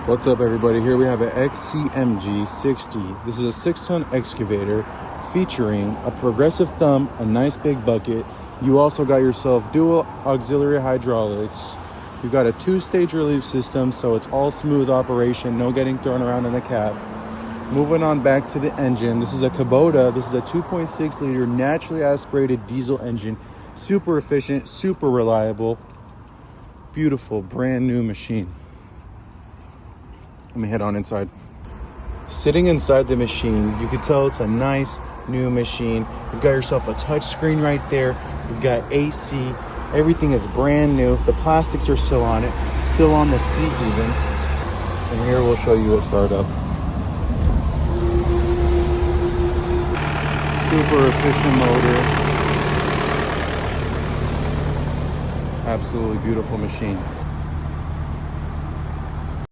What's up, everybody? Here we have an XCMG 60. This is a 6-ton excavator featuring a progressive thumb, a nice big bucket. You also got yourself dual auxiliary hydraulics. You got a 2-stage relief system, so it's all smooth operation, no getting thrown around in the cab. Moving on back to the engine, this is a Kubota. This is a 2.6 liter naturally aspirated diesel engine. Super efficient, super reliable. Beautiful, brand new machine. Let me head on inside. Sitting inside the machine, you can tell it's a nice new machine. You've got yourself a touch screen right there. You've got AC. Everything is brand new. The plastics are still on it, still on the seat even. And here we'll show you a startup. Super efficient motor. Absolutely beautiful machine.